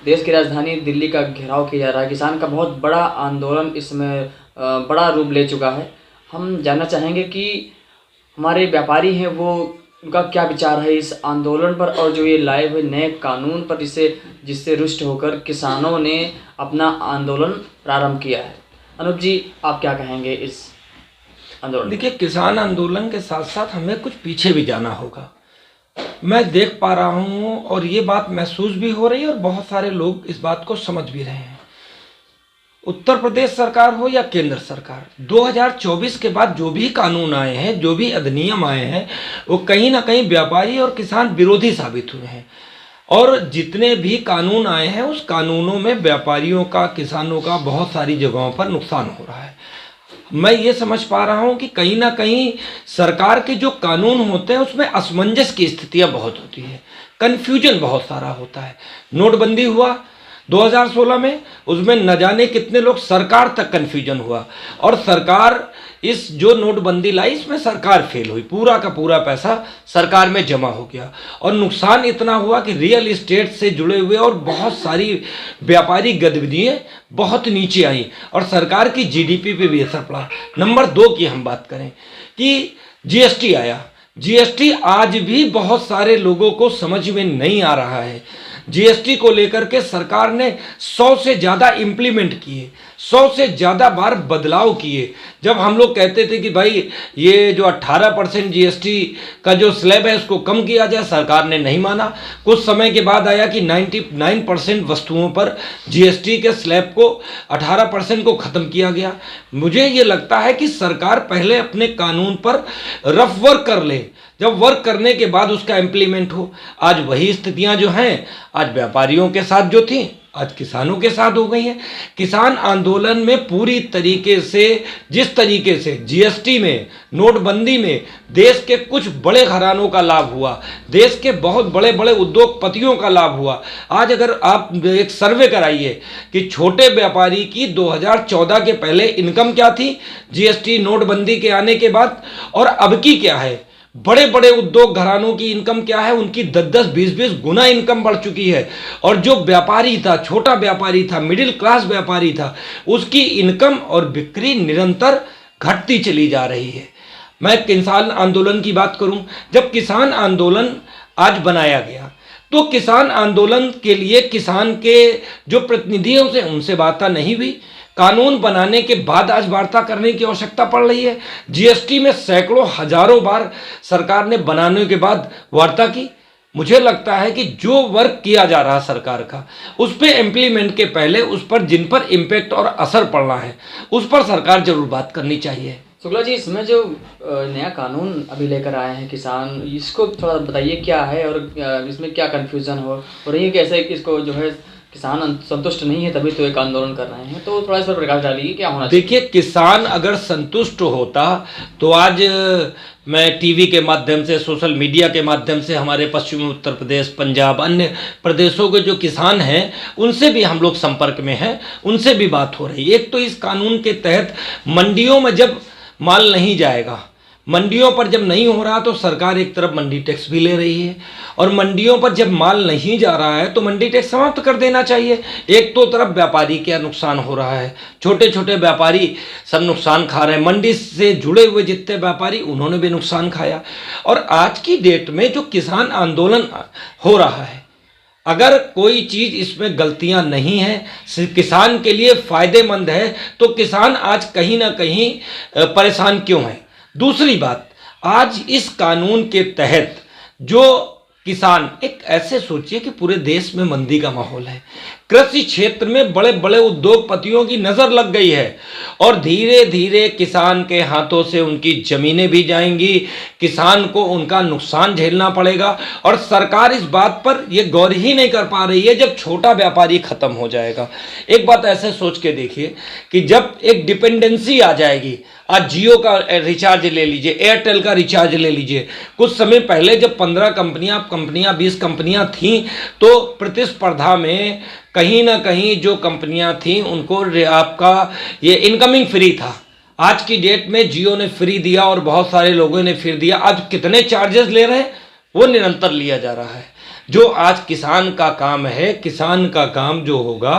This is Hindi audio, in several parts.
देश की राजधानी दिल्ली का घेराव किया जा रहा है। किसान का बहुत बड़ा आंदोलन इसमें बड़ा रूप ले चुका है। हम जानना चाहेंगे कि हमारे व्यापारी हैं वो उनका क्या विचार है इस आंदोलन पर और जो ये लाए हुए नए कानून पर जिससे रुष्ट होकर किसानों ने अपना आंदोलन प्रारंभ किया है। अनूप जी, आप क्या कहेंगे इस आंदोलन? देखिए, किसान आंदोलन के साथ साथ हमें कुछ पीछे भी जाना होगा। मैं देख पा रहा हूँ और ये बात महसूस भी हो रही है और बहुत सारे लोग इस बात को समझ भी रहे हैं। उत्तर प्रदेश सरकार हो या केंद्र सरकार, 2024 के बाद जो भी कानून आए हैं, जो भी अधिनियम आए हैं, वो कहीं ना कहीं व्यापारी और किसान विरोधी साबित हुए हैं। और जितने भी कानून आए हैं उस कानूनों में व्यापारियों का, किसानों का बहुत सारी जगहों पर नुकसान हो रहा है। मैं ये समझ पा रहा हूँ कि कहीं ना कहीं सरकार के जो कानून होते हैं उसमें असमंजस की स्थितियाँ बहुत होती है, कन्फ्यूजन बहुत सारा होता है। नोटबंदी हुआ 2016 में, उसमें न जाने कितने लोग, सरकार तक कन्फ्यूजन हुआ। और सरकार इस जो नोटबंदी लाई इसमें सरकार फेल हुई, पूरा का पूरा पैसा सरकार में जमा हो गया और नुकसान इतना हुआ कि रियल इस्टेट से जुड़े हुए और बहुत सारी व्यापारिक गतिविधियाँ बहुत नीचे आई और सरकार की जीडीपी पे भी असर पड़ा। नंबर 2 की हम बात करें कि जीएसटी आया। जीएसटी आज भी बहुत सारे लोगों को समझ में नहीं आ रहा है। जीएसटी को लेकर के सरकार ने 100 से ज़्यादा इम्प्लीमेंट किए, 100 से ज़्यादा बार बदलाव किए। जब हम लोग कहते थे कि भाई ये जो 18% जीएसटी का जो स्लैब है उसको कम किया जाए, सरकार ने नहीं माना। कुछ समय के बाद आया कि 99% वस्तुओं पर जीएसटी के स्लैब को 18% को ख़त्म किया गया। मुझे ये लगता है कि सरकार पहले अपने कानून पर रफ वर्क कर ले, जब वर्क करने के बाद उसका इम्प्लीमेंट हो। आज वही स्थितियां जो हैं आज व्यापारियों के साथ जो थी आज किसानों के साथ हो गई हैं। किसान आंदोलन में पूरी तरीके से, जिस तरीके से जीएसटी में, नोटबंदी में देश के कुछ बड़े घरानों का लाभ हुआ, देश के बहुत बड़े बड़े उद्योगपतियों का लाभ हुआ। आज अगर आप एक सर्वे कराइए कि छोटे व्यापारी की 2014 के पहले इनकम क्या थी, जीएसटी नोटबंदी के आने के बाद, और अब की क्या है, बड़े बड़े उद्योग घरानों की इनकम क्या है, उनकी 10-10, 20-20 गुना इनकम बढ़ चुकी है। और जो व्यापारी था, छोटा व्यापारी था, मिडिल क्लास व्यापारी था, उसकी इनकम और बिक्री निरंतर घटती चली जा रही है। मैं किसान आंदोलन की बात करूं, जब किसान आंदोलन आज बनाया गया तो किसान आंदोलन के लिए किसान के जो प्रतिनिधियों से उनसे वार्ता नहीं हुई। कानून बनाने के बाद आज वार्ता करने की आवश्यकता पड़ रही है। जीएसटी में सैकड़ों हजारों बार सरकार ने बनाने के बाद वार्ता की। मुझे लगता है कि जो वर्क किया जा रहा सरकार का, उस पर इम्प्लीमेंट के पहले उस पर जिन पर इम्पैक्ट और असर पड़ना है उस पर सरकार जरूर बात करनी चाहिए। शुक्ला जी, इसमें जो नया कानून अभी लेकर आए हैं किसान, इसको थोड़ा बताइए क्या है और इसमें क्या कन्फ्यूज़न हो रही है, कैसे इसको जो है किसान संतुष्ट नहीं है तभी तो एक आंदोलन कर रहे हैं, तो थोड़ा इस पर प्रकाश डालिए क्या होना चाहिए। देखिए, किसान अगर संतुष्ट होता तो आज मैं टीवी के माध्यम से, सोशल मीडिया के माध्यम से हमारे पश्चिमी उत्तर प्रदेश, पंजाब, अन्य प्रदेशों के जो किसान हैं उनसे भी हम लोग संपर्क में हैं, उनसे भी बात हो रही है। एक तो इस कानून के तहत मंडियों में जब माल नहीं जाएगा, मंडियों पर जब नहीं हो रहा तो सरकार एक तरफ मंडी टैक्स भी ले रही है, और मंडियों पर जब माल नहीं जा रहा है तो मंडी टैक्स समाप्त कर देना चाहिए। एक तो तरफ व्यापारी क्या नुकसान हो रहा है, छोटे छोटे व्यापारी सब नुकसान खा रहे हैं, मंडी से जुड़े हुए जितने व्यापारी उन्होंने भी नुकसान खाया। और आज की डेट में जो किसान आंदोलन हो रहा है, अगर कोई चीज़ इसमें गलतियां नहीं है, किसान के लिए फ़ायदेमंद है, तो किसान आज कहीं ना कहीं परेशान क्यों है। दूसरी बात, आज इस कानून के तहत जो किसान, एक ऐसे सोचिए कि पूरे देश में मंदी का माहौल है, कृषि क्षेत्र में बड़े बड़े उद्योगपतियों की नज़र लग गई है और धीरे धीरे किसान के हाथों से उनकी ज़मीनें भी जाएंगी, किसान को उनका नुकसान झेलना पड़ेगा। और सरकार इस बात पर ये गौर ही नहीं कर पा रही है जब छोटा व्यापारी ख़त्म हो जाएगा। एक बात ऐसे सोच के देखिए कि जब एक डिपेंडेंसी आ जाएगी, आज जियो का रिचार्ज ले लीजिए, एयरटेल का रिचार्ज ले लीजिए। कुछ समय पहले जब 15 कंपनियां 20 कंपनियां थीं तो प्रतिस्पर्धा में कहीं ना कहीं जो कंपनियां थीं उनको आपका ये इनकमिंग फ्री था। आज की डेट में जियो ने फ्री दिया और बहुत सारे लोगों ने फिर दिया। आज कितने चार्जेस ले रहे हैं वो निरंतर लिया जा रहा है। जो आज किसान का काम है, किसान का काम जो होगा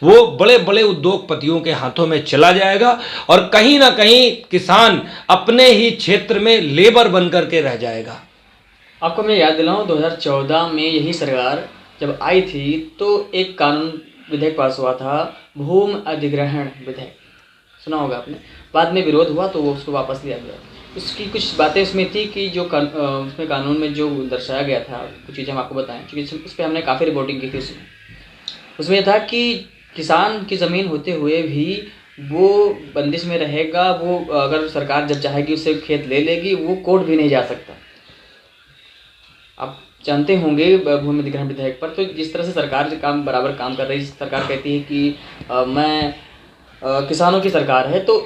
वो बड़े बड़े उद्योगपतियों के हाथों में चला जाएगा और कहीं ना कहीं किसान अपने ही क्षेत्र में लेबर बन करके रह जाएगा। आपको मैं याद दिलाऊं, 2014 में यही सरकार जब आई थी तो एक कानून विधेयक पास हुआ था, भूमि अधिग्रहण विधेयक, सुना होगा आपने। बाद में विरोध हुआ तो वो उसको वापस लिया गया। उसकी कुछ बातें उसमें थी कि जो उसमें कानून में जो दर्शाया गया था, कुछ चीज़ें हम आपको बताएं क्योंकि उस पर हमने काफ़ी रिपोर्टिंग की थी। उसमें था कि किसान की ज़मीन होते हुए भी वो बंदिश में रहेगा, वो अगर सरकार जब चाहेगी उससे खेत ले लेगी, वो कोर्ट भी नहीं जा सकता। आप जानते होंगे भूमि अधिग्रहण विधेयक पर। तो जिस तरह से सरकार जो काम बराबर काम कर रही है, सरकार कहती है कि मैं किसानों की सरकार है, तो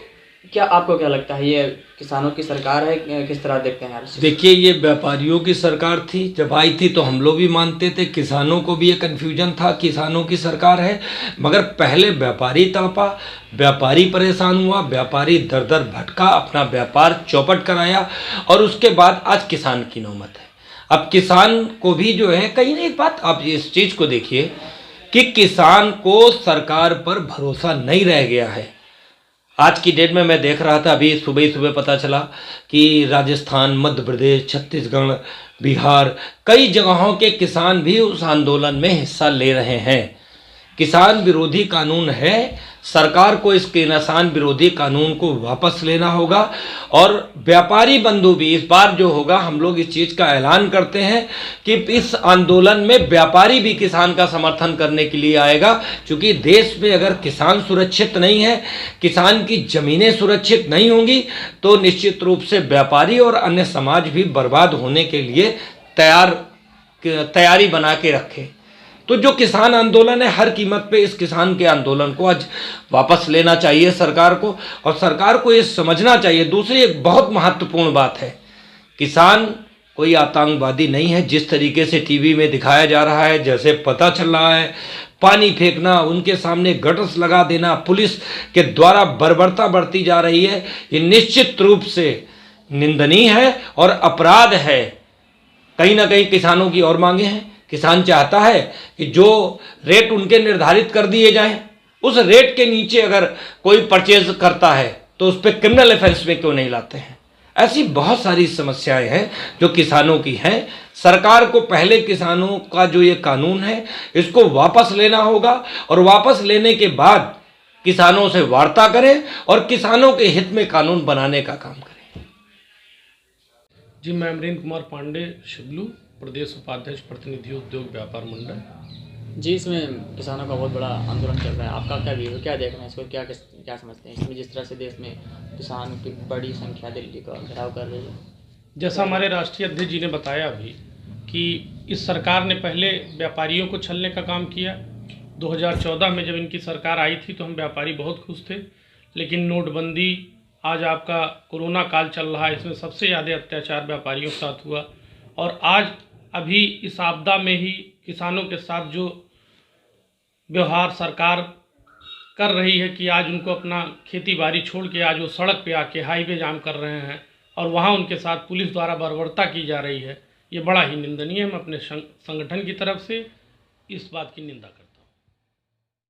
क्या आपको क्या लगता है, ये किसानों की सरकार है? किस तरह देखते हैं यार? देखिए, ये व्यापारियों की सरकार थी, जब आई थी तो हम लोग भी मानते थे, किसानों को भी ये कन्फ्यूजन था किसानों की सरकार है, मगर पहले व्यापारी तड़पा, व्यापारी परेशान हुआ, व्यापारी दर दर भटका, अपना व्यापार चौपट कराया और उसके बाद आज किसान की नौबत है। अब किसान को भी जो है कहीं ना एक बात, आप इस चीज़ को देखिए कि किसान को सरकार पर भरोसा नहीं रह गया है। आज की डेट में मैं देख रहा था, अभी सुबह ही सुबह पता चला कि राजस्थान, मध्य प्रदेश, छत्तीसगढ़, बिहार, कई जगहों के किसान भी उस आंदोलन में हिस्सा ले रहे हैं। किसान विरोधी कानून है, सरकार को इस किसान विरोधी कानून को वापस लेना होगा और व्यापारी बंधु भी इस बार जो होगा, हम लोग इस चीज़ का ऐलान करते हैं कि इस आंदोलन में व्यापारी भी किसान का समर्थन करने के लिए आएगा, क्योंकि देश में अगर किसान सुरक्षित नहीं है, किसान की ज़मीनें सुरक्षित नहीं होंगी तो निश्चित रूप से व्यापारी और अन्य समाज भी बर्बाद होने के लिए तैयारी बना के रखे। तो जो किसान आंदोलन है, हर कीमत पे इस किसान के आंदोलन को आज वापस लेना चाहिए सरकार को, और सरकार को ये समझना चाहिए। दूसरी एक बहुत महत्वपूर्ण बात है, किसान कोई आतंकवादी नहीं है। जिस तरीके से टीवी में दिखाया जा रहा है, जैसे पता चल रहा है, पानी फेंकना, उनके सामने गटर्स लगा देना, पुलिस के द्वारा बर्बरता बढ़ती जा रही है, ये निश्चित रूप से निंदनीय है और अपराध है। कहीं ना कहीं किसानों की और मांगे हैं। किसान चाहता है कि जो रेट उनके निर्धारित कर दिए जाएं, उस रेट के नीचे अगर कोई परचेज करता है तो उस पर क्रिमिनल ऑफेंस में क्यों नहीं लाते हैं। ऐसी बहुत सारी समस्याएं हैं जो किसानों की हैं। सरकार को पहले किसानों का जो ये कानून है इसको वापस लेना होगा और वापस लेने के बाद किसानों से वार्ता करें और किसानों के हित में कानून बनाने का काम करें। जी, मैं अमरीन कुमार पांडे, शिवलू, प्रदेश उपाध्यक्ष, प्रतिनिधि उद्योग व्यापार मंडल। जी, इसमें किसानों का बहुत बड़ा आंदोलन चल रहा है, आपका क्या व्यू है, क्या देख रहे हैं इसको, क्या समझते हैं इसमें, जिस तरह से देश में किसान की बड़ी संख्या दिल्ली का घेराव कर रही है? जैसा हमारे राष्ट्रीय अध्यक्ष जी ने बताया अभी कि इस सरकार ने पहले व्यापारियों को छलने का काम किया। 2014 में जब इनकी सरकार आई थी तो हम व्यापारी बहुत खुश थे, लेकिन नोटबंदी, आज आपका कोरोना काल चल रहा है, इसमें सबसे ज़्यादा अत्याचार व्यापारियों के साथ हुआ। और आज अभी इस आपदा में ही किसानों के साथ जो व्यवहार सरकार कर रही है कि आज उनको अपना खेती बाड़ी छोड़ के आज वो सड़क पे आके हाईवे जाम कर रहे हैं और वहाँ उनके साथ पुलिस द्वारा बर्बरता की जा रही है, ये बड़ा ही निंदनीय है। हम अपने संगठन की तरफ से इस बात की निंदा करते हैं।